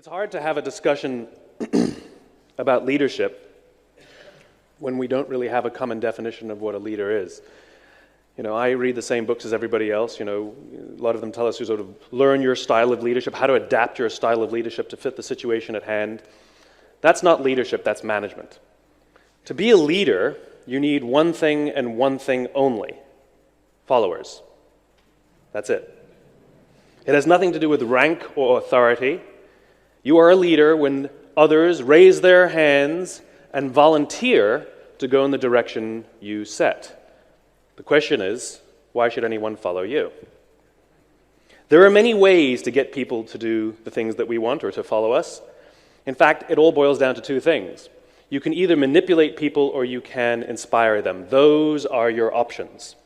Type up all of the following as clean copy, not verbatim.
It's hard to have a discussion about leadership when we don't really have a common definition of what a leader is. You know, I read the same books as everybody else. You know, a lot of them tell us to sort of learn your style of leadership, how to adapt your style of leadership to fit the situation at hand. That's not leadership, that's management. To be a leader, you need one thing and one thing only: followers. That's it. It has nothing to do with rank or authority. You are a leader when others raise their hands and volunteer to go in the direction you set. The question is, why should anyone follow you? There are many ways to get people to do the things that we want or to follow us. In fact, it all boils down to two things. You can either manipulate people or you can inspire them. Those are your options.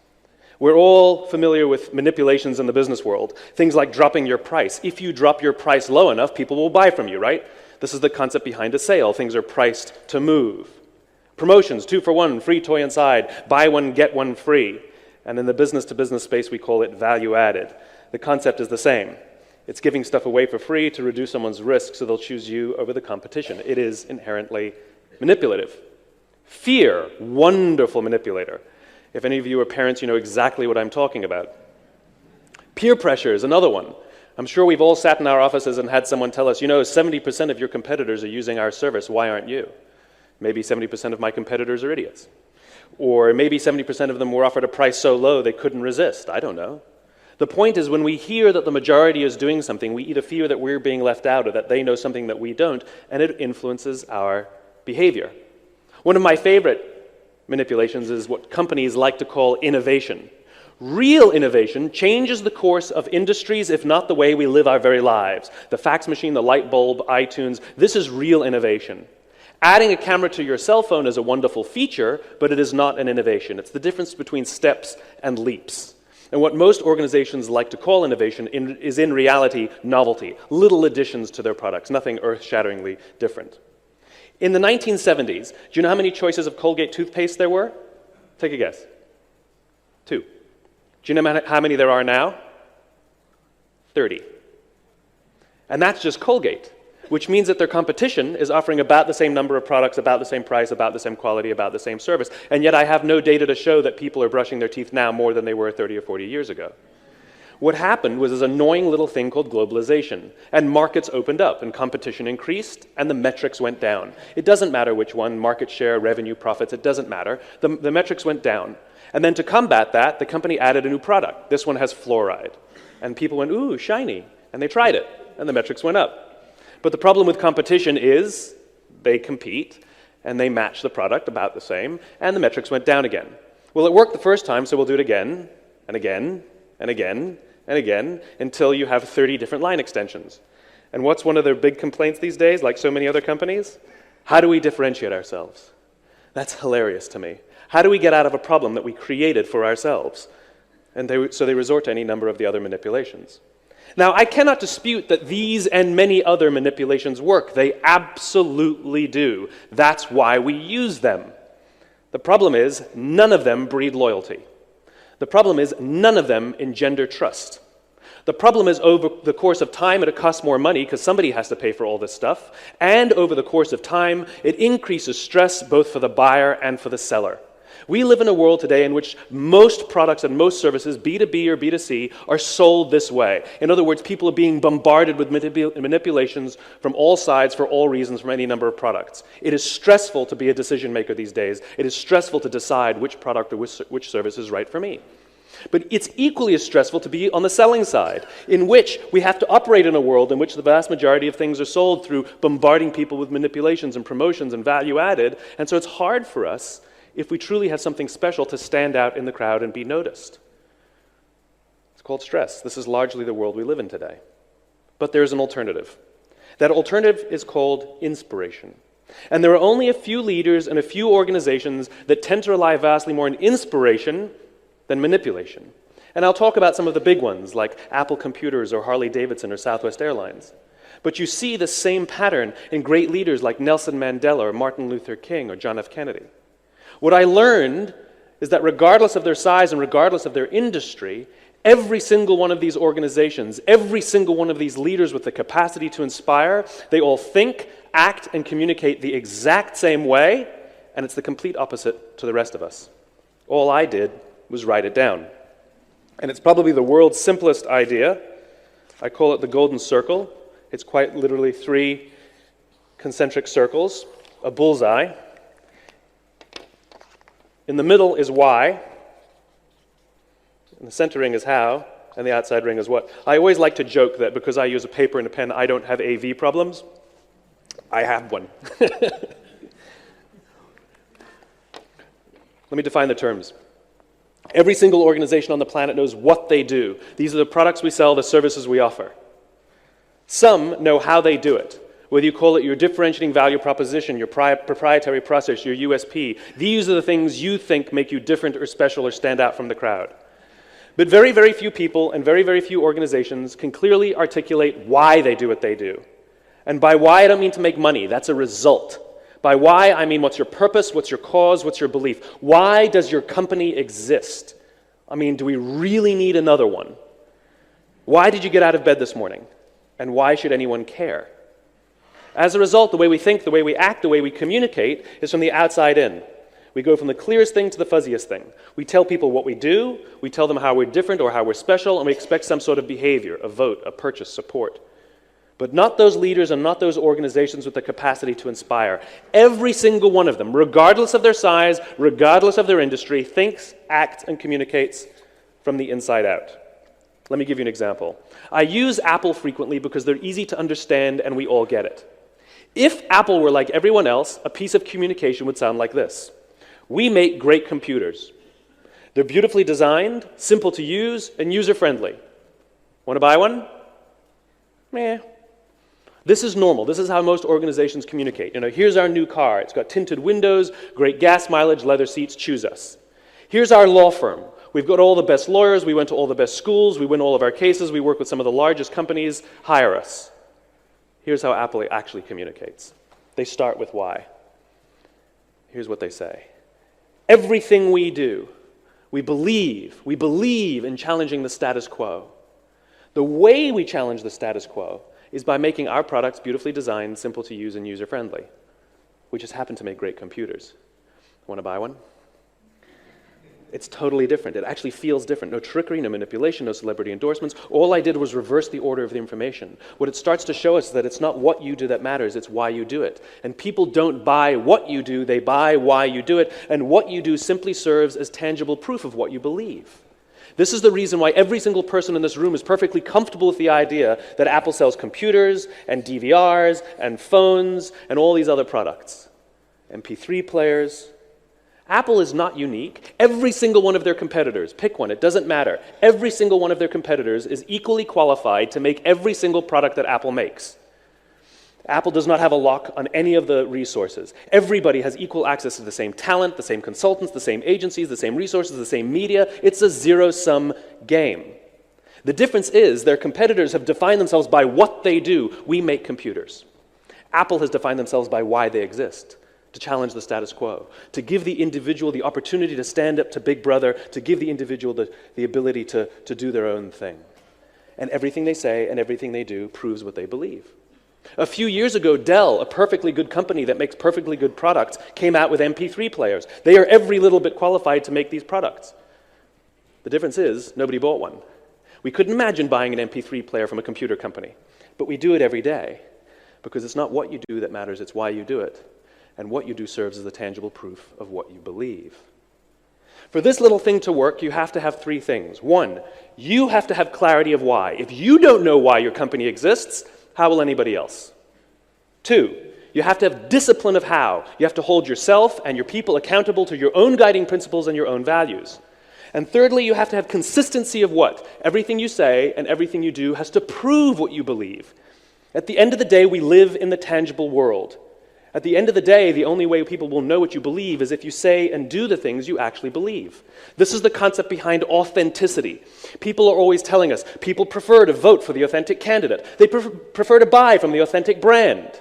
We're all familiar with manipulations in the business world. Things like dropping your price. If you drop your price low enough, people will buy from you, right? This is the concept behind a sale. Things are priced to move. Promotions, 2 for 1, free toy inside, buy one, get one free. And in the business-to-business space, we call it value added. The concept is the same. It's giving stuff away for free to reduce someone's risk so they'll choose you over the competition. It is inherently manipulative. Fear, wonderful manipulator. If any of you are parents, you know exactly what I'm talking about. Peer pressure is another one. I'm sure we've all sat in our offices and had someone tell us, you know, 70% of your competitors are using our service. Why aren't you? Maybe 70% of my competitors are idiots. Or maybe 70% of them were offered a price so low they couldn't resist. I don't know. The point is, when we hear that the majority is doing something, we either fear that we're being left out or that they know something that we don't, and it influences our behavior. One of my favorite manipulations is what companies like to call innovation. Real innovation changes the course of industries, if not the way we live our very lives. The fax machine, the light bulb, iTunes, this is real innovation. Adding a camera to your cell phone is a wonderful feature, but it is not an innovation. It's the difference between steps and leaps. And what most organizations like to call innovation is in reality novelty, little additions to their products, nothing earth-shatteringly different. In the 1970s, do you know how many choices of Colgate toothpaste there were? Take a guess. 2. Do you know how many there are now? 30. And that's just Colgate, which means that their competition is offering about the same number of products, about the same price, about the same quality, about the same service. And yet I have no data to show that people are brushing their teeth now more than they were 30 or 40 years ago. What happened was this annoying little thing called globalization, and markets opened up, and competition increased, and the metrics went down. It doesn't matter which one, market share, revenue, profits, it doesn't matter. The metrics went down. And then to combat that, the company added a new product. This one has fluoride. And people went, ooh, shiny. And they tried it, and the metrics went up. But the problem with competition is they compete, and they match the product about the same, and the metrics went down again. Well, it worked the first time, so we'll do it again, and again, and again, and again, until you have 30 different line extensions. And what's one of their big complaints these days, like so many other companies? How do we differentiate ourselves? That's hilarious to me. How do we get out of a problem that we created for ourselves? And so they resort to any number of the other manipulations. Now, I cannot dispute that these and many other manipulations work. They absolutely do. That's why we use them. The problem is, none of them breed loyalty. The problem is, none of them engender trust. The problem is, over the course of time, it costs more money because somebody has to pay for all this stuff. And over the course of time, it increases stress both for the buyer and for the seller. We live in a world today in which most products and most services, B2B or B2C, are sold this way. In other words, people are being bombarded with manipulations from all sides for all reasons from any number of products. It is stressful to be a decision maker these days. It is stressful to decide which product or which service is right for me. But it's equally as stressful to be on the selling side, in which we have to operate in a world in which the vast majority of things are sold through bombarding people with manipulations and promotions and value added. And so it's hard for us, if we truly have something special, to stand out in the crowd and be noticed. It's called stress. This is largely the world we live in today. But there's an alternative. That alternative is called inspiration. And there are only a few leaders and a few organizations that tend to rely vastly more on inspiration than manipulation. And I'll talk about some of the big ones, like Apple Computers or Harley-Davidson or Southwest Airlines. But you see the same pattern in great leaders like Nelson Mandela or Martin Luther King or John F. Kennedy. What I learned is that regardless of their size and regardless of their industry, Every single one of these organizations, every single one of these leaders with the capacity to inspire, they all think, act, and communicate the exact same way, and it's the complete opposite to the rest of us. All I did was write it down. And it's probably the world's simplest idea. I call it the golden circle. It's quite literally 3 concentric circles, a bullseye. In the middle is why, and the center ring is how, and the outside ring is what. I always like to joke that because I use a paper and a pen, I don't have AV problems. I have one. Let me define the terms. Every single organization on the planet knows what they do. These are the products we sell, the services we offer. Some know how they do it. Whether you call it your differentiating value proposition, your proprietary process, your USP, these are the things you think make you different or special or stand out from the crowd. But very, very few people and very, very few organizations can clearly articulate why they do what they do. And by why, I don't mean to make money. That's a result. By why, I mean what's your purpose, what's your cause, what's your belief? Why does your company exist? I mean, do we really need another one? Why did you get out of bed this morning? And why should anyone care? As a result, the way we think, the way we act, the way we communicate is from the outside in. We go from the clearest thing to the fuzziest thing. We tell people what we do, we tell them how we're different or how we're special, and we expect some sort of behavior, a vote, a purchase, support. But not those leaders and not those organizations with the capacity to inspire. Every single one of them, regardless of their size, regardless of their industry, thinks, acts, and communicates from the inside out. Let me give you an example. I use Apple frequently because they're easy to understand and we all get it. If Apple were like everyone else, a piece of communication would sound like this. We make great computers. They're beautifully designed, simple to use, and user-friendly. Want to buy one? Meh. This is normal. This is how most organizations communicate. Here's our new car. It's got tinted windows, great gas mileage, leather seats, choose us. Here's our law firm. We've got all the best lawyers, we went to all the best schools, we win all of our cases, we work with some of the largest companies, hire us. Here's how Apple actually communicates. They start with why. Here's what they say. Everything we do, we believe in challenging the status quo. The way we challenge the status quo is by making our products beautifully designed, simple to use, and user-friendly. We just happen to make great computers. Want to buy one? It's totally different. It actually feels different. No trickery, no manipulation, no celebrity endorsements. All I did was reverse the order of the information. What it starts to show us is that it's not what you do that matters, it's why you do it. And people don't buy what you do, they buy why you do it, and what you do simply serves as tangible proof of what you believe. This is the reason why every single person in this room is perfectly comfortable with the idea that Apple sells computers and DVRs and phones and all these other products. MP3 players. Apple is not unique. Every single one of their competitors, pick one, it doesn't matter. Every single one of their competitors is equally qualified to make every single product that Apple makes. Apple does not have a lock on any of the resources. Everybody has equal access to the same talent, the same consultants, the same agencies, the same resources, the same media. It's a zero-sum game. The difference is their competitors have defined themselves by what they do. We make computers. Apple has defined themselves by why they exist, to challenge the status quo, to give the individual the opportunity to stand up to Big Brother, to give the individual the ability to do their own thing. And everything they say and everything they do proves what they believe. A few years ago, Dell, a perfectly good company that makes perfectly good products, came out with MP3 players. They are every little bit qualified to make these products. The difference is, nobody bought one. We couldn't imagine buying an MP3 player from a computer company, but we do it every day, because it's not what you do that matters, it's why you do it. And what you do serves as the tangible proof of what you believe. For this little thing to work, you have to have 3 things. 1, you have to have clarity of why. If you don't know why your company exists, how will anybody else? 2, you have to have discipline of how. You have to hold yourself and your people accountable to your own guiding principles and your own values. And thirdly, you have to have consistency of what? Everything you say and everything you do has to prove what you believe. At the end of the day, we live in the tangible world. At the end of the day, the only way people will know what you believe is if you say and do the things you actually believe. This is the concept behind authenticity. People are always telling us people prefer to vote for the authentic candidate. They prefer to buy from the authentic brand.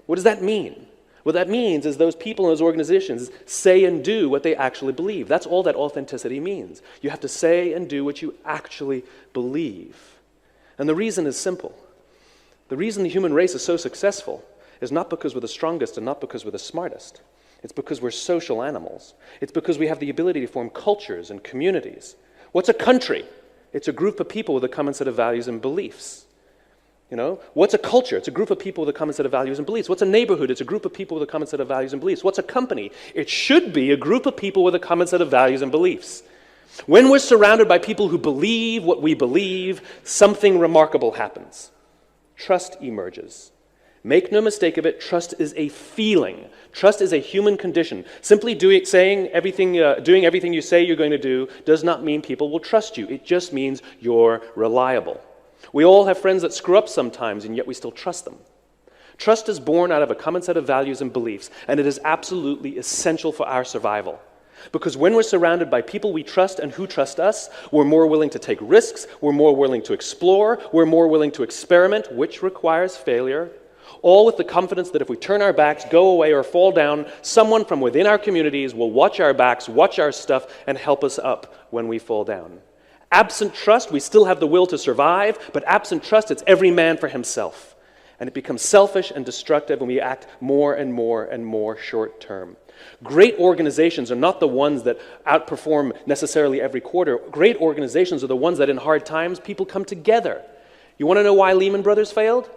What does that mean? What that means is those people in those organizations say and do what they actually believe. That's all that authenticity means. You have to say and do what you actually believe. And the reason is simple. The reason the human race is so successful is not because we're the strongest and not because we're the smartest. It's because we're social animals. It's because we have the ability to form cultures and communities. What's a country? It's a group of people with a common set of values and beliefs. What's a culture? It's a group of people with a common set of values and beliefs. What's a neighborhood? It's a group of people with a common set of values and beliefs. What's a company? It should be a group of people with a common set of values and beliefs. When we're surrounded by people who believe what we believe, something remarkable happens. Trust emerges. Make no mistake of it, trust is a feeling. Trust is a human condition. Simply doing everything you say you're going to do does not mean people will trust you. It just means you're reliable. We all have friends that screw up sometimes, and yet we still trust them. Trust is born out of a common set of values and beliefs, and it is absolutely essential for our survival. Because when we're surrounded by people we trust and who trust us, we're more willing to take risks, we're more willing to explore, we're more willing to experiment, which requires failure, all with the confidence that if we turn our backs, go away, or fall down, someone from within our communities will watch our backs, watch our stuff, and help us up when we fall down. Absent trust, we still have the will to survive, but absent trust, it's every man for himself. And it becomes selfish and destructive when we act more and more and more short-term. Great organizations are not the ones that outperform necessarily every quarter. Great organizations are the ones that in hard times, people come together. You want to know why Lehman Brothers failed?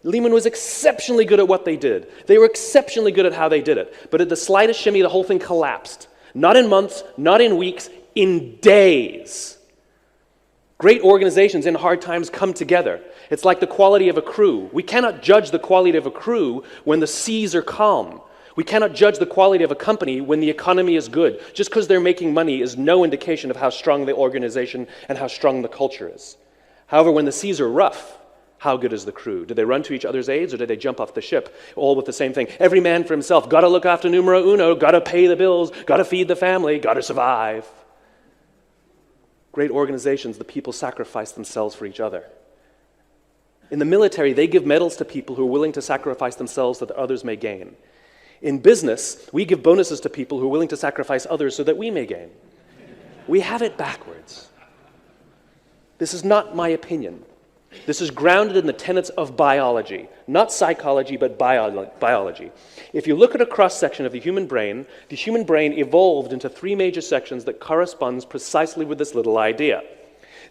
Lehman was exceptionally good at what they did. They were exceptionally good at how they did it. But at the slightest shimmy, the whole thing collapsed. Not in months, not in weeks, in days. Great organizations in hard times come together. It's like the quality of a crew. We cannot judge the quality of a crew when the seas are calm. We cannot judge the quality of a company when the economy is good. Just because they're making money is no indication of how strong the organization and how strong the culture is. However, when the seas are rough, how good is the crew? Do they run to each other's aids or do they jump off the ship? All with the same thing. Every man for himself. Got to look after numero uno. Got to pay the bills. Got to feed the family. Got to survive. Great organizations, the people sacrifice themselves for each other. In the military, they give medals to people who are willing to sacrifice themselves so that others may gain. In business, we give bonuses to people who are willing to sacrifice others so that we may gain. We have it backwards. This is not my opinion. This is grounded in the tenets of biology, not psychology, but biology. If you look at a cross-section of the human brain evolved into three major sections that corresponds precisely with this little idea.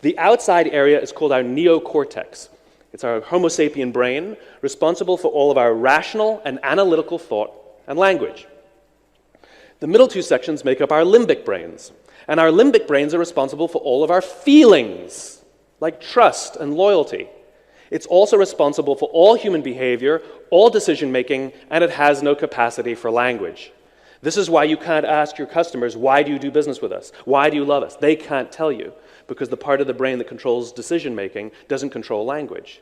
The outside area is called our neocortex. It's our Homo sapien brain, responsible for all of our rational and analytical thought and language. The middle two sections make up our limbic brains, and our limbic brains are responsible for all of our feelings, like trust and loyalty. It's also responsible for all human behavior, all decision-making, and it has no capacity for language. This is why you can't ask your customers, why do you do business with us? Why do you love us? They can't tell you, because the part of the brain that controls decision-making doesn't control language.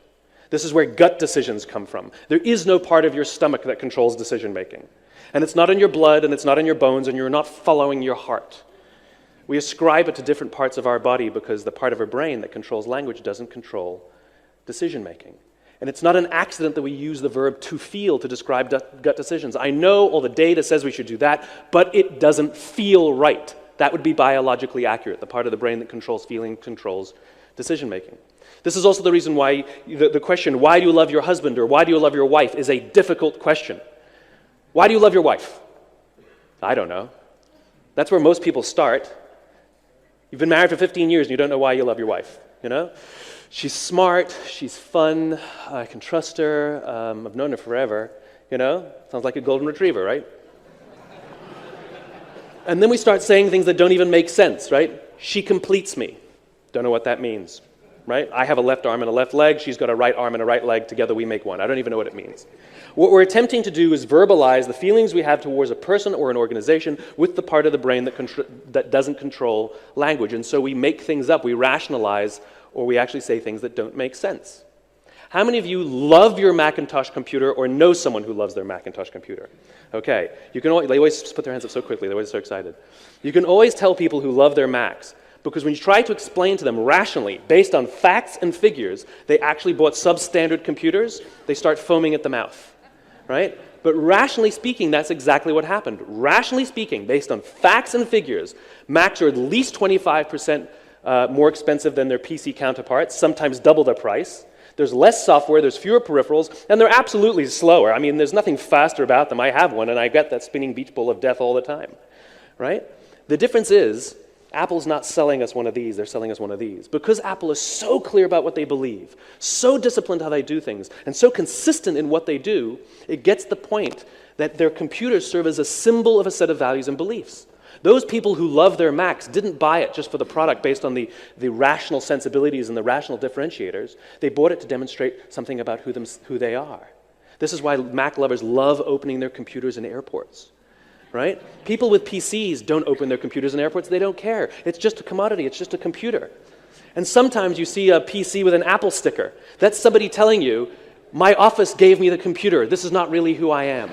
This is where gut decisions come from. There is no part of your stomach that controls decision-making. And it's not in your blood, and it's not in your bones, and you're not following your heart. We ascribe it to different parts of our body because the part of our brain that controls language doesn't control decision-making. And it's not an accident that we use the verb to feel to describe gut decisions. I know all the data says we should do that, but it doesn't feel right. That would be biologically accurate. The part of the brain that controls feeling controls decision-making. This is also the reason why the question, why do you love your husband or why do you love your wife, is a difficult question. Why do you love your wife? I don't know. That's where most people start. You've been married for 15 years and you don't know why you love your wife, She's smart, she's fun, I can trust her, I've known her forever, Sounds like a golden retriever, right? And then we start saying things that don't even make sense, right? She completes me. Don't know what that means, right? I have a left arm and a left leg, she's got a right arm and a right leg, together we make one. I don't even know what it means. What we're attempting to do is verbalize the feelings we have towards a person or an organization with the part of the brain that doesn't control language. And so we make things up, we rationalize, or we actually say things that don't make sense. How many of you love your Macintosh computer or know someone who loves their Macintosh computer? Okay, they always put their hands up so quickly, they're always so excited. You can always tell people who love their Macs, because when you try to explain to them rationally, based on facts and figures, they actually bought substandard computers, they start foaming at the mouth. Right? But rationally speaking, that's exactly what happened. Rationally speaking, based on facts and figures, Macs are at least 25% more expensive than their PC counterparts, sometimes double their price. There's less software, there's fewer peripherals, and they're absolutely slower. I mean, there's nothing faster about them. I have one, and I get that spinning beach ball of death all the time, right? The difference is, Apple's not selling us one of these, they're selling us one of these. Because Apple is so clear about what they believe, so disciplined how they do things, and so consistent in what they do, it gets the point that their computers serve as a symbol of a set of values and beliefs. Those people who love their Macs didn't buy it just for the product based on the rational sensibilities and the rational differentiators. They bought it to demonstrate something about who they are. This is why Mac lovers love opening their computers in airports, right? People with PCs don't open their computers in airports. They don't care. It's just a commodity. It's just a computer. And sometimes you see a PC with an Apple sticker. That's somebody telling you, my office gave me the computer. This is not really who I am.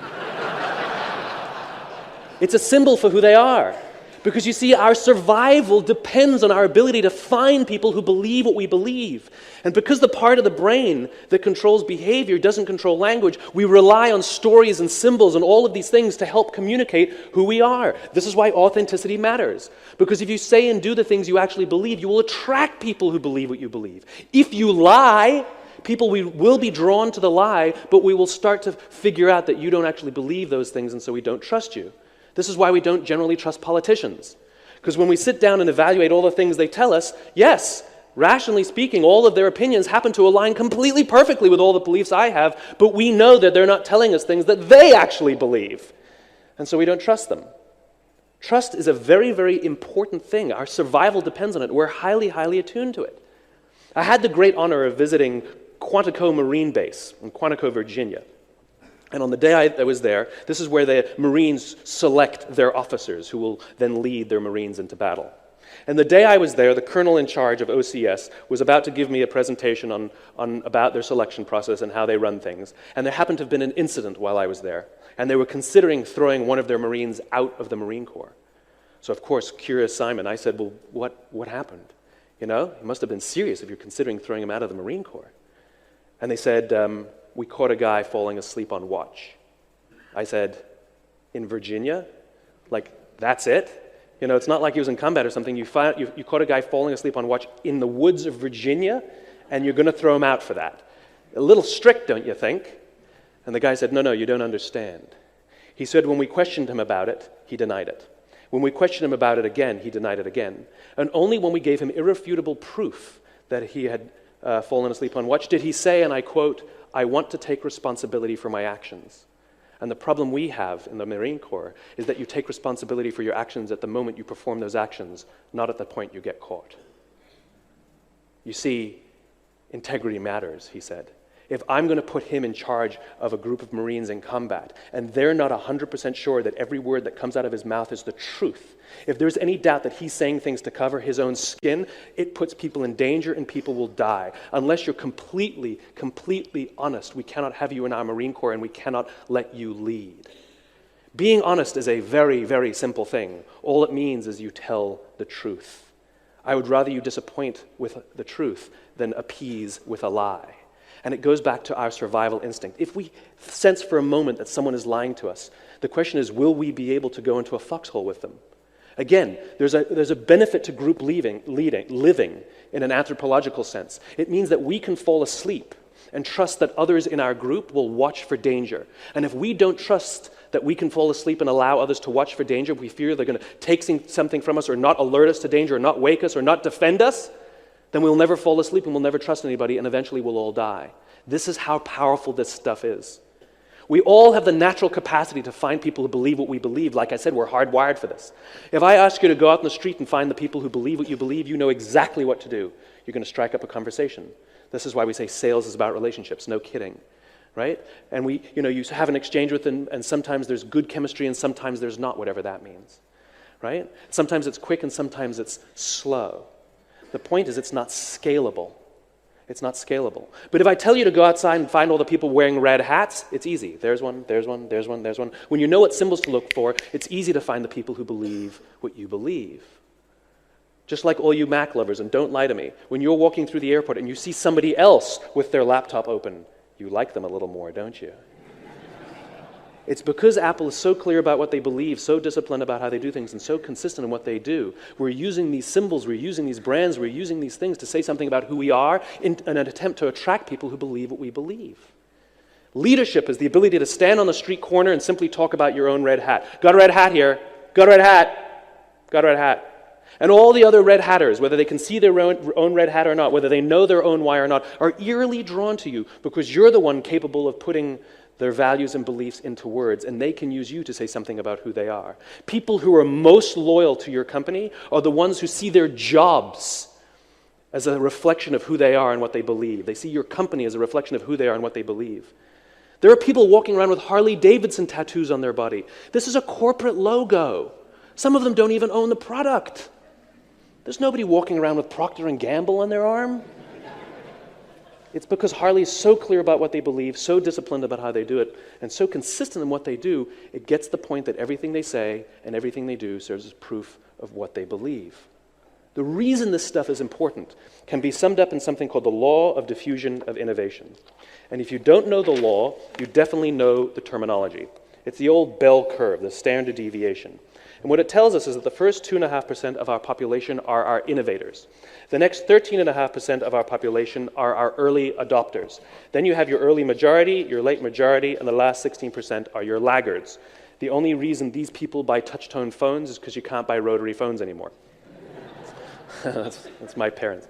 It's a symbol for who they are. Because you see, our survival depends on our ability to find people who believe what we believe. And because the part of the brain that controls behavior doesn't control language, we rely on stories and symbols and all of these things to help communicate who we are. This is why authenticity matters. Because if you say and do the things you actually believe, you will attract people who believe what you believe. If you lie, people will be drawn to the lie, but we will start to figure out that you don't actually believe those things, and so we don't trust you. This is why we don't generally trust politicians. Because when we sit down and evaluate all the things they tell us, yes, rationally speaking, all of their opinions happen to align completely perfectly with all the beliefs I have, but we know that they're not telling us things that they actually believe. And so we don't trust them. Trust is a very, very important thing. Our survival depends on it. We're highly, highly attuned to it. I had the great honor of visiting Quantico Marine Base in Quantico, Virginia. And on the day I was there, this is where the Marines select their officers who will then lead their Marines into battle. And the day I was there, the colonel in charge of OCS was about to give me a presentation on about their selection process and how they run things. And there happened to have been an incident while I was there. And they were considering throwing one of their Marines out of the Marine Corps. So of course, curious Simon, I said, well, what happened? You know, it must have been serious if you're considering throwing him out of the Marine Corps. And they said, we caught a guy falling asleep on watch. I said, in Virginia? Like, that's it? You know, it's not like he was in combat or something. You caught a guy falling asleep on watch in the woods of Virginia, and you're going to throw him out for that. A little strict, don't you think? And the guy said, no, you don't understand. He said when we questioned him about it, he denied it. When we questioned him about it again, he denied it again. And only when we gave him irrefutable proof that he had fallen asleep on watch did he say, and I quote, I want to take responsibility for my actions. And the problem we have in the Marine Corps is that you take responsibility for your actions at the moment you perform those actions, not at the point you get caught. You see, integrity matters, he said. If I'm going to put him in charge of a group of Marines in combat, and they're not 100% sure that every word that comes out of his mouth is the truth, if there's any doubt that he's saying things to cover his own skin, it puts people in danger and people will die. Unless you're completely honest, we cannot have you in our Marine Corps and we cannot let you lead. Being honest is a very, very simple thing. All it means is you tell the truth. I would rather you disappoint with the truth than appease with a lie. And it goes back to our survival instinct. If we sense for a moment that someone is lying to us, the question is, will we be able to go into a foxhole with them? Again, there's a benefit to group living in an anthropological sense. It means that we can fall asleep and trust that others in our group will watch for danger. And if we don't trust that we can fall asleep and allow others to watch for danger, if we fear they're going to take something from us or not alert us to danger or not wake us or not defend us, then we'll never fall asleep and we'll never trust anybody and eventually we'll all die. This is how powerful this stuff is. We all have the natural capacity to find people who believe what we believe. Like I said, we're hardwired for this. If I ask you to go out in the street and find the people who believe what you believe, you know exactly what to do. You're going to strike up a conversation. This is why we say sales is about relationships. No kidding, right? And you have an exchange with them, and sometimes there's good chemistry and sometimes there's not, whatever that means, right? Sometimes it's quick and sometimes it's slow. The point is it's not scalable. It's not scalable. But if I tell you to go outside and find all the people wearing red hats, it's easy. There's one, there's one, there's one, there's one. When you know what symbols to look for, it's easy to find the people who believe what you believe. Just like all you Mac lovers, and don't lie to me, when you're walking through the airport and you see somebody else with their laptop open, you like them a little more, don't you? It's because Apple is so clear about what they believe, so disciplined about how they do things, and so consistent in what they do. We're using these symbols, we're using these brands, we're using these things to say something about who we are in an attempt to attract people who believe what we believe. Leadership is the ability to stand on the street corner and simply talk about your own red hat. Got a red hat here. Got a red hat. Got a red hat. And all the other red hatters, whether they can see their own red hat or not, whether they know their own why or not, are eerily drawn to you because you're the one capable of putting their values and beliefs into words, and they can use you to say something about who they are. People who are most loyal to your company are the ones who see their jobs as a reflection of who they are and what they believe. They see your company as a reflection of who they are and what they believe. There are people walking around with Harley-Davidson tattoos on their body. This is a corporate logo. Some of them don't even own the product. There's nobody walking around with Procter & Gamble on their arm. It's because Harley is so clear about what they believe, so disciplined about how they do it, and so consistent in what they do, it gets the point that everything they say and everything they do serves as proof of what they believe. The reason this stuff is important can be summed up in something called the law of diffusion of innovation. And if you don't know the law, you definitely know the terminology. It's the old bell curve, the standard deviation. And what it tells us is that the first 2.5% of our population are our innovators. The next 13.5% of our population are our early adopters. Then you have your early majority, your late majority, and the last 16% are your laggards. The only reason these people buy touch-tone phones is because you can't buy rotary phones anymore. That's my parents.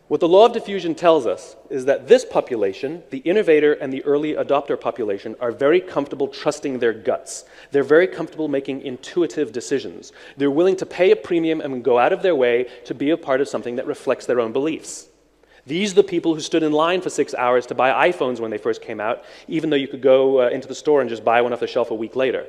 What the law of diffusion tells us is that this population, the innovator and the early adopter population, are very comfortable trusting their guts. They're very comfortable making intuitive decisions. They're willing to pay a premium and go out of their way to be a part of something that reflects their own beliefs. These are the people who stood in line for 6 hours to buy iPhones when they first came out, even though you could go into the store and just buy one off the shelf a week later.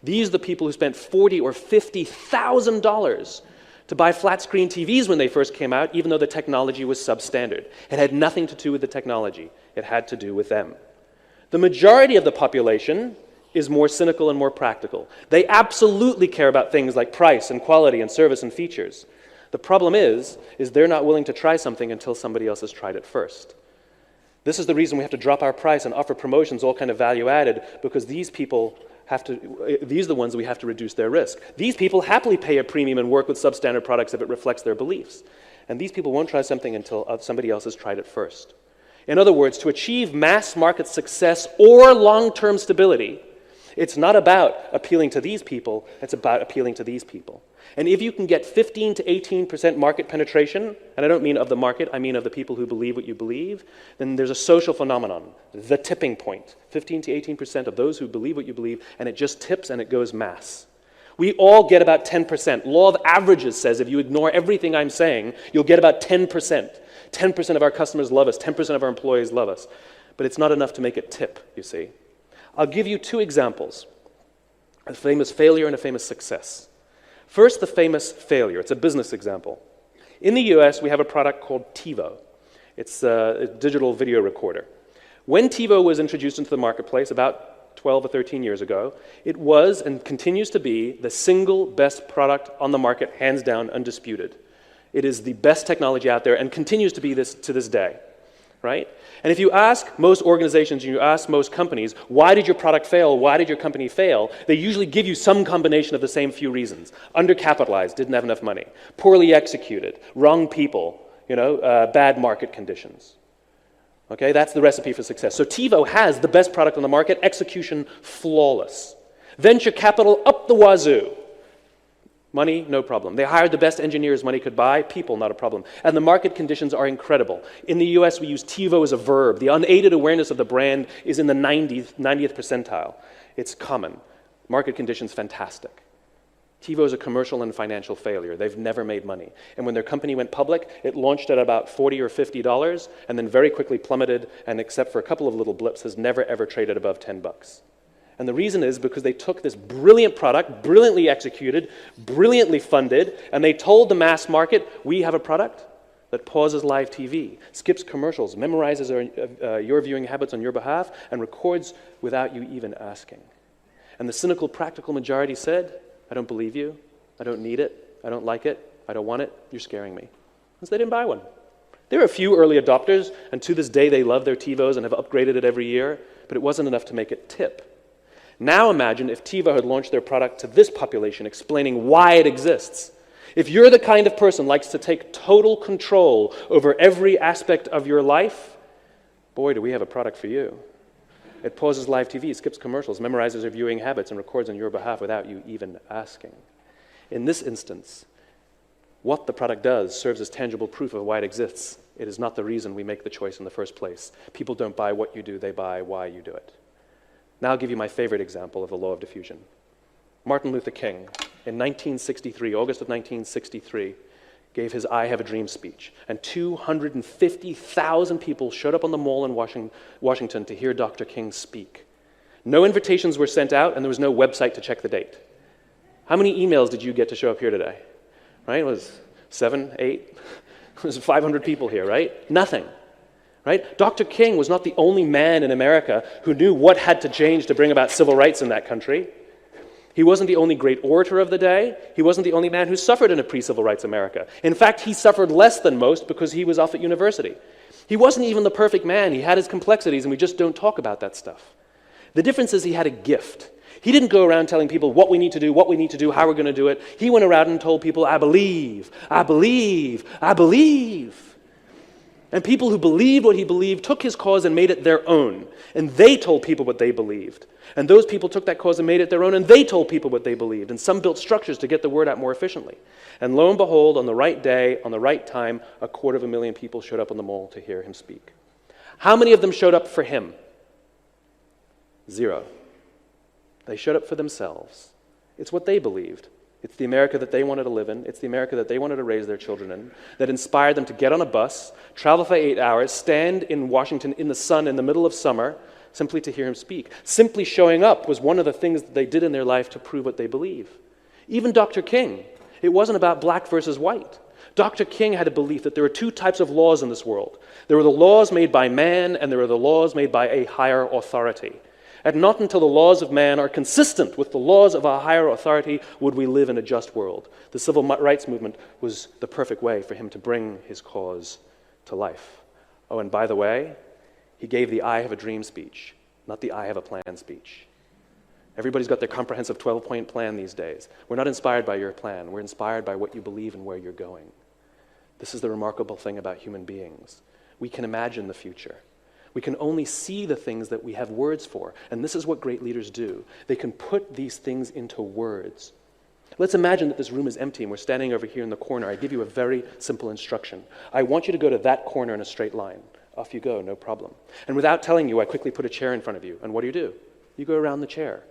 These are the people who spent $40,000 or $50,000 to buy flat-screen TVs when they first came out, even though the technology was substandard. It had nothing to do with the technology. It had to do with them. The majority of the population is more cynical and more practical. They absolutely care about things like price and quality and service and features. The problem is they're not willing to try something until somebody else has tried it first. This is the reason we have to drop our price and offer promotions, all kind of value added, because these people these are the ones that we have to reduce their risk. These people happily pay a premium and work with substandard products if it reflects their beliefs. And these people won't try something until somebody else has tried it first. In other words, to achieve mass market success or long-term stability, it's not about appealing to these people, it's about appealing to these people. And if you can get 15 to 18% market penetration, and I don't mean of the market, I mean of the people who believe what you believe, then there's a social phenomenon, the tipping point. 15 to 18% of those who believe what you believe, and it just tips and it goes mass. We all get about 10%. Law of averages says if you ignore everything I'm saying, you'll get about 10%. 10% of our customers love us, 10% of our employees love us. But it's not enough to make it tip, you see. I'll give you two examples, a famous failure and a famous success. First, the famous failure. It's a business example. In the US, we have a product called TiVo. It's a digital video recorder. When TiVo was introduced into the marketplace about 12 or 13 years ago, it was and continues to be the single best product on the market, hands down, undisputed. It is the best technology out there and continues to be this to this day, right? And if you ask most organizations and you ask most companies, why did your product fail? Why did your company fail? They usually give you some combination of the same few reasons. Undercapitalized, didn't have enough money. Poorly executed, wrong people, bad market conditions. Okay, that's the recipe for success. So TiVo has the best product on the market, execution flawless. Venture capital up the wazoo. Money, no problem. They hired the best engineers money could buy. People, not a problem. And the market conditions are incredible. In the US, we use TiVo as a verb. The unaided awareness of the brand is in the 90th percentile. It's common. Market conditions, fantastic. TiVo is a commercial and financial failure. They've never made money. And when their company went public, it launched at about $40 or $50 and then very quickly plummeted, and except for a couple of little blips, has never ever traded above $10. And the reason is because they took this brilliant product, brilliantly executed, brilliantly funded, and they told the mass market, we have a product that pauses live TV, skips commercials, memorizes your viewing habits on your behalf, and records without you even asking. And the cynical, practical majority said, I don't believe you, I don't need it, I don't like it, I don't want it, you're scaring me. And so they didn't buy one. There are a few early adopters, and to this day they love their TiVos and have upgraded it every year, but it wasn't enough to make it tip. Now imagine if TiVo had launched their product to this population, explaining why it exists. If you're the kind of person who likes to take total control over every aspect of your life, boy, do we have a product for you. It pauses live TV, skips commercials, memorizes your viewing habits, and records on your behalf without you even asking. In this instance, what the product does serves as tangible proof of why it exists. It is not the reason we make the choice in the first place. People don't buy what you do, they buy why you do it. Now I'll give you my favorite example of the law of diffusion. Martin Luther King, in 1963, August of 1963, gave his I Have a Dream speech, and 250,000 people showed up on the Mall in Washington to hear Dr. King speak. No invitations were sent out, and there was no website to check the date. How many emails did you get to show up here today? Right? It was 7, 8? It was 500 people here, right? Nothing. Right? Dr. King was not the only man in America who knew what had to change to bring about civil rights in that country. He wasn't the only great orator of the day. He wasn't the only man who suffered in a pre-civil rights America. In fact, he suffered less than most because he was off at university. He wasn't even the perfect man. He had his complexities, and we just don't talk about that stuff. The difference is he had a gift. He didn't go around telling people what we need to do, how we're going to do it. He went around and told people, I believe, I believe, I believe. And people who believed what he believed took his cause and made it their own. And they told people what they believed. And those people took that cause and made it their own, and they told people what they believed. And some built structures to get the word out more efficiently. And lo and behold, on the right day, on the right time, 250,000 people showed up on the Mall to hear him speak. How many of them showed up for him? 0. They showed up for themselves. It's what they believed. It's the America that they wanted to live in. It's the America that they wanted to raise their children in, that inspired them to get on a bus, travel for 8 hours, stand in Washington in the sun in the middle of summer, simply to hear him speak. Simply showing up was one of the things that they did in their life to prove what they believe. Even Dr. King, it wasn't about black versus white. Dr. King had a belief that there were 2 types of laws in this world. There were the laws made by man, and there were the laws made by a higher authority. And not until the laws of man are consistent with the laws of a higher authority would we live in a just world. The civil rights movement was the perfect way for him to bring his cause to life. Oh, and by the way, he gave the I Have a Dream speech, not the I Have a Plan speech. Everybody's got their comprehensive 12-point plan these days. We're not inspired by your plan. We're inspired by what you believe and where you're going. This is the remarkable thing about human beings. We can imagine the future. We can only see the things that we have words for. And this is what great leaders do. They can put these things into words. Let's imagine that this room is empty and we're standing over here in the corner. I give you a very simple instruction. I want you to go to that corner in a straight line. Off you go, no problem. And without telling you, I quickly put a chair in front of you. And what do? You go around the chair.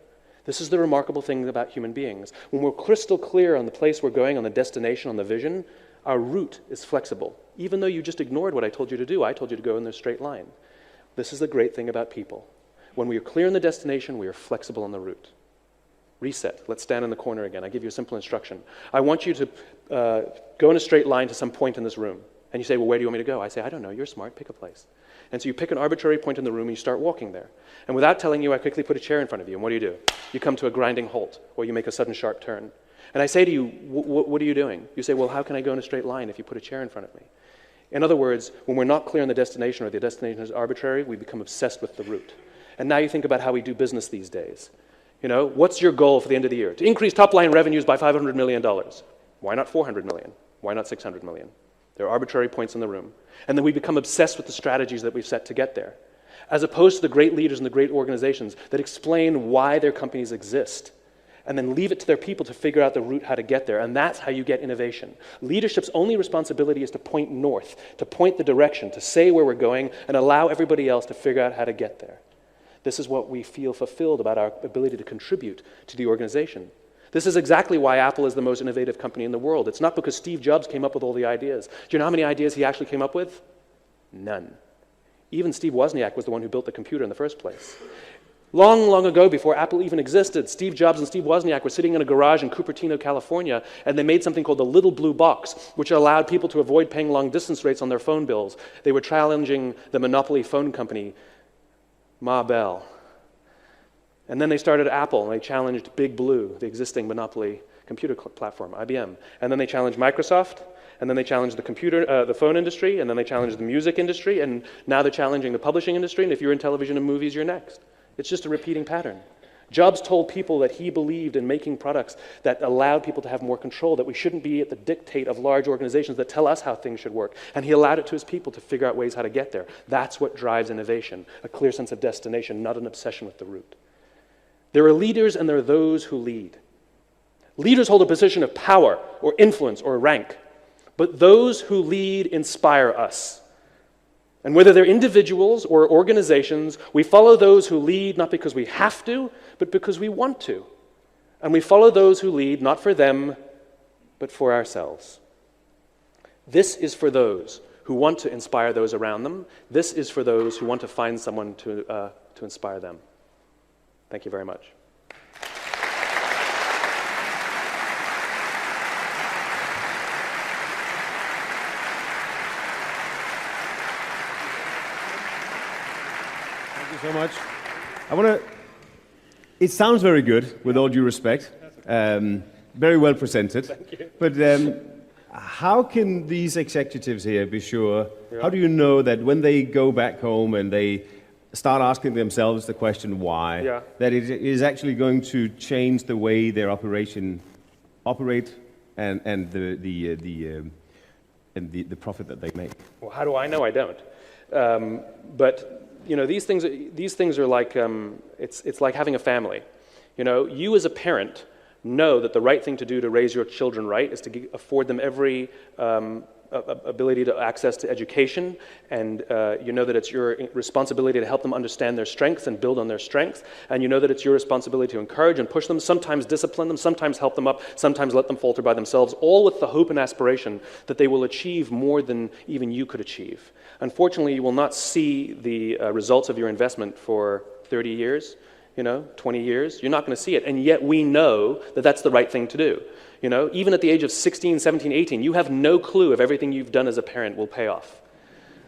This is the remarkable thing about human beings. When we're crystal clear on the place we're going, on the destination, on the vision, our route is flexible. Even though you just ignored what I told you to do, I told you to go in the straight line. This is the great thing about people. When we are clear on the destination, we are flexible on the route. Reset. Let's stand in the corner again. I give you a simple instruction. I want you to go in a straight line to some point in this room. And you say, well, where do you want me to go? I say, I don't know. You're smart. Pick a place. And so you pick an arbitrary point in the room and you start walking there. And without telling you, I quickly put a chair in front of you. And what do? You come to a grinding halt, or you make a sudden sharp turn. And I say to you, what are you doing? You say, well, how can I go in a straight line if you put a chair in front of me? In other words, when we're not clear on the destination, or the destination is arbitrary, we become obsessed with the route. And now you think about how we do business these days. You know, what's your goal for the end of the year? To increase top-line revenues by $500 million. Why not $400 million? Why not $600 million? There are arbitrary points in the room. And then we become obsessed with the strategies that we've set to get there, as opposed to the great leaders and the great organizations that explain why their companies exist, and then leave it to their people to figure out the route how to get there. And that's how you get innovation. Leadership's only responsibility is to point north, to point the direction, to say where we're going, and allow everybody else to figure out how to get there. This is what we feel fulfilled about our ability to contribute to the organization. This is exactly why Apple is the most innovative company in the world. It's not because Steve Jobs came up with all the ideas. Do you know how many ideas he actually came up with? None. Even Steve Wozniak was the one who built the computer in the first place. Long, long ago, before Apple even existed, Steve Jobs and Steve Wozniak were sitting in a garage in Cupertino, California, and they made something called the Little Blue Box, which allowed people to avoid paying long-distance rates on their phone bills. They were challenging the monopoly phone company, Ma Bell. And then they started Apple, and they challenged Big Blue, the existing monopoly computer platform, IBM. And then they challenged Microsoft, and then they challenged the phone industry, and then they challenged the music industry, and now they're challenging the publishing industry, and if you're in television and movies, you're next. It's just a repeating pattern. Jobs told people that he believed in making products that allowed people to have more control, that we shouldn't be at the dictate of large organizations that tell us how things should work. And he allowed it to his people to figure out ways how to get there. That's what drives innovation, a clear sense of destination, not an obsession with the route. There are leaders and there are those who lead. Leaders hold a position of power or influence or rank, but those who lead inspire us. And whether they're individuals or organizations, we follow those who lead not because we have to, but because we want to. And we follow those who lead not for them, but for ourselves. This is for those who want to inspire those around them. This is for those who want to find someone to inspire them. Thank you very much. So much. It sounds very good, with all due respect. Very well presented. Thank you. But how can these executives here be sure, how do you know that when they go back home and they start asking themselves the question why, that it is actually going to change the way their operation operate and the profit that they make? Well, how do I know? I don't. But you know, these things are like it's like having a family. You know, you as a parent know that the right thing to do to raise your children right is to afford them every ability to access to education, and you know that it's your responsibility to help them understand their strengths and build on their strengths, and you know that it's your responsibility to encourage and push them, sometimes discipline them, sometimes help them up, sometimes let them falter by themselves, all with the hope and aspiration that they will achieve more than even you could achieve. Unfortunately, you will not see the results of your investment for 30 years, 20 years. You're not going to see it, and yet we know that that's the right thing to do. You know, even at the age of 16, 17, 18, you have no clue if everything you've done as a parent will pay off,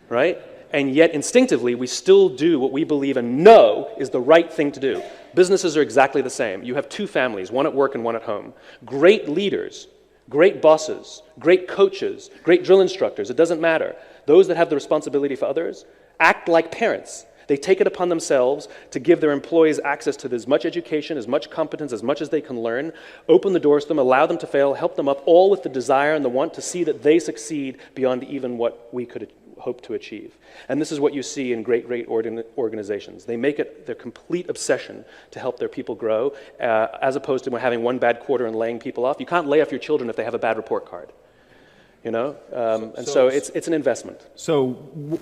right? And yet, instinctively, we still do what we believe and know is the right thing to do. Businesses are exactly the same. You have two families, one at work and one at home. Great leaders, great bosses, great coaches, great drill instructors, it doesn't matter. Those that have the responsibility for others act like parents. They take it upon themselves to give their employees access to as much education, as much competence, as much as they can learn, open the doors to them, allow them to fail, help them up, all with the desire and the want to see that they succeed beyond even what we could hope to achieve. And this is what you see in great organizations. They make it their complete obsession to help their people grow, as opposed to having one bad quarter and laying people off. You can't lay off your children if they have a bad report card. So it's an investment. So,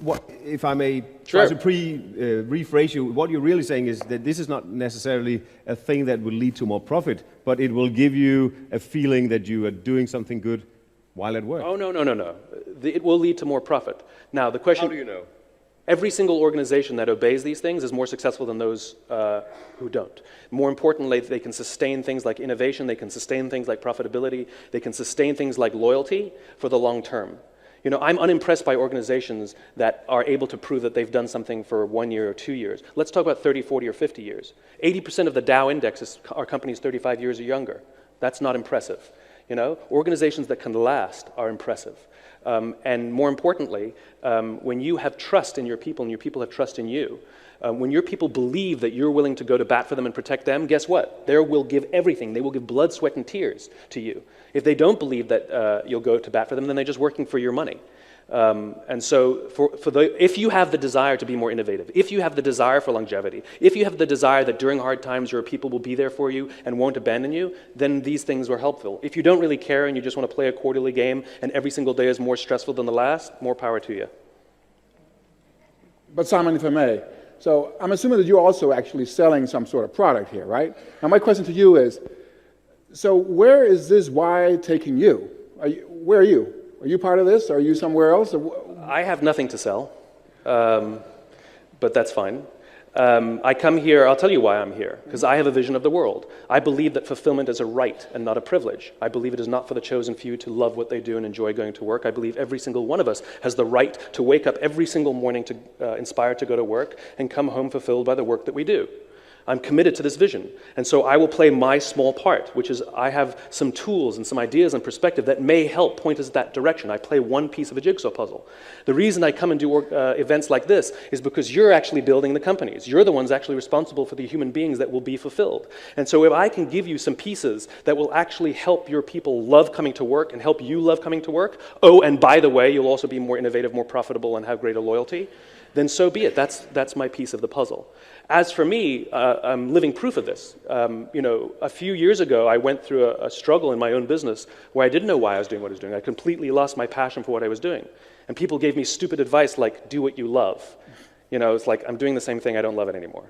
what, if I may try to rephrase you, what you're really saying is that this is not necessarily a thing that will lead to more profit, but it will give you a feeling that you are doing something good while at work. Oh, no. It will lead to more profit. Now, the question... How do you know? Every single organization that obeys these things is more successful than those who don't. More importantly, they can sustain things like innovation, they can sustain things like profitability, they can sustain things like loyalty for the long term. You know, I'm unimpressed by organizations that are able to prove that they've done something for 1 year or 2 years. Let's talk about 30, 40, or 50 years. 80% of the Dow Index are companies 35 years or younger. That's not impressive. You know, organizations that can last are impressive. And more importantly, when you have trust in your people and your people have trust in you, when your people believe that you're willing to go to bat for them and protect them, guess what? They will give everything. They will give blood, sweat, and tears to you. If they don't believe that you'll go to bat for them, then they're just working for your money. And so if you have the desire to be more innovative, if you have the desire for longevity, if you have the desire that during hard times your people will be there for you and won't abandon you, then these things are helpful. If you don't really care and you just want to play a quarterly game and every single day is more stressful than the last, more power to you. But Simon, if I may, so I'm assuming that you're also actually selling some sort of product here, right? Now my question to you is, so where is this why taking you? Where are you? Are you part of this? Are you somewhere else? I have nothing to sell, but that's fine. I come here, I'll tell you why I'm here, because I have a vision of the world. I believe that fulfillment is a right and not a privilege. I believe it is not for the chosen few to love what they do and enjoy going to work. I believe every single one of us has the right to wake up every single morning to inspired to go to work and come home fulfilled by the work that we do. I'm committed to this vision. And so I will play my small part, which is I have some tools and some ideas and perspective that may help point us that direction. I play one piece of a jigsaw puzzle. The reason I come and do events like this is because you're actually building the companies. You're the ones actually responsible for the human beings that will be fulfilled. And so if I can give you some pieces that will actually help your people love coming to work and help you love coming to work, oh, and by the way, you'll also be more innovative, more profitable, and have greater loyalty, then so be it. That's my piece of the puzzle. As for me, I'm living proof of this. A few years ago, I went through a struggle in my own business where I didn't know why I was doing what I was doing. I completely lost my passion for what I was doing. And people gave me stupid advice like, do what you love. It's like, I'm doing the same thing, I don't love it anymore,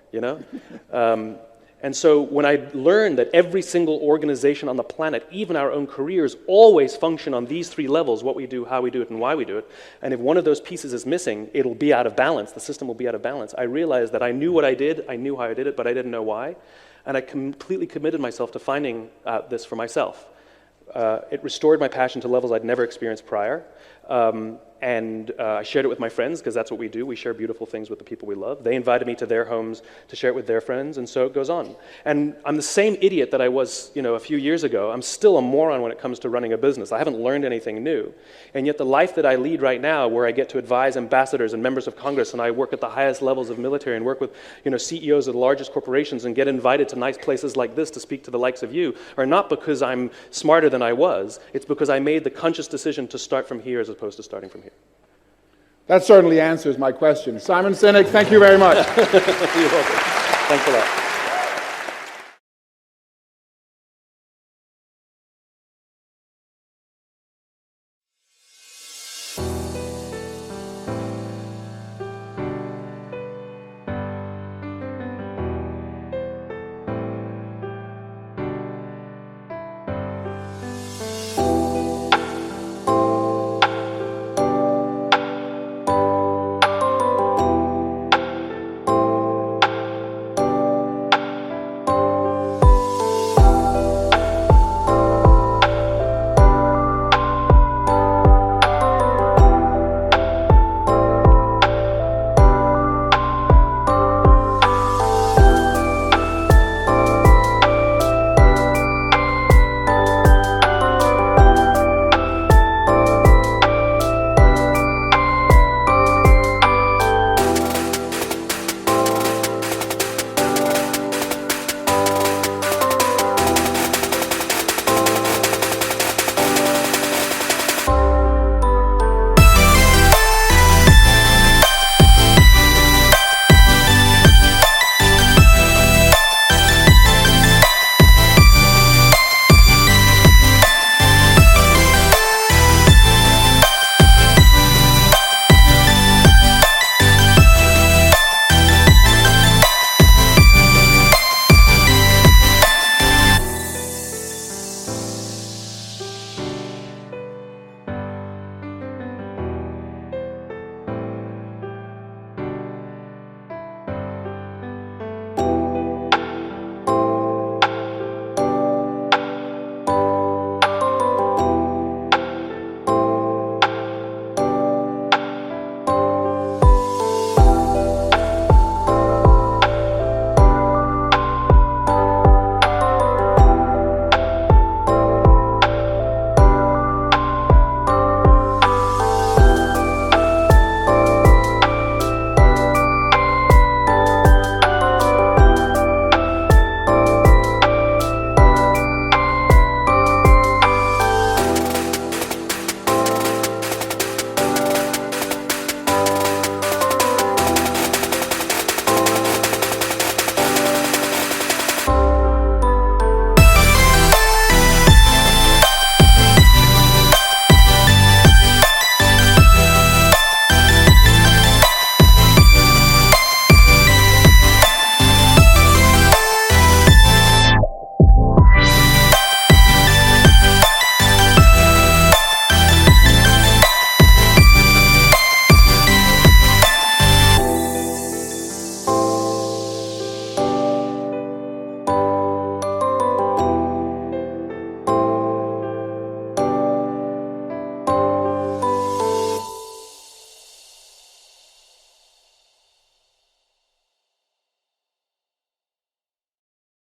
And so when I learned that every single organization on the planet, even our own careers, always function on these three levels, what we do, how we do it, and why we do it, and if one of those pieces is missing, it'll be out of balance, the system will be out of balance, I realized that I knew what I did, I knew how I did it, but I didn't know why, and I completely committed myself to finding out this for myself. It restored my passion to levels I'd never experienced prior. And I shared it with my friends, because that's what we do. We share beautiful things with the people we love. They invited me to their homes to share it with their friends, and so it goes on. And I'm the same idiot that I was, a few years ago. I'm still a moron when it comes to running a business. I haven't learned anything new. And yet the life that I lead right now, where I get to advise ambassadors and members of Congress, and I work at the highest levels of military and work with, CEOs of the largest corporations and get invited to nice places like this to speak to the likes of you, are not because I'm smarter than I was. It's because I made the conscious decision to start from here as opposed to starting from here. That certainly answers my question. Simon Sinek, thank you very much. You're welcome. Thanks a lot.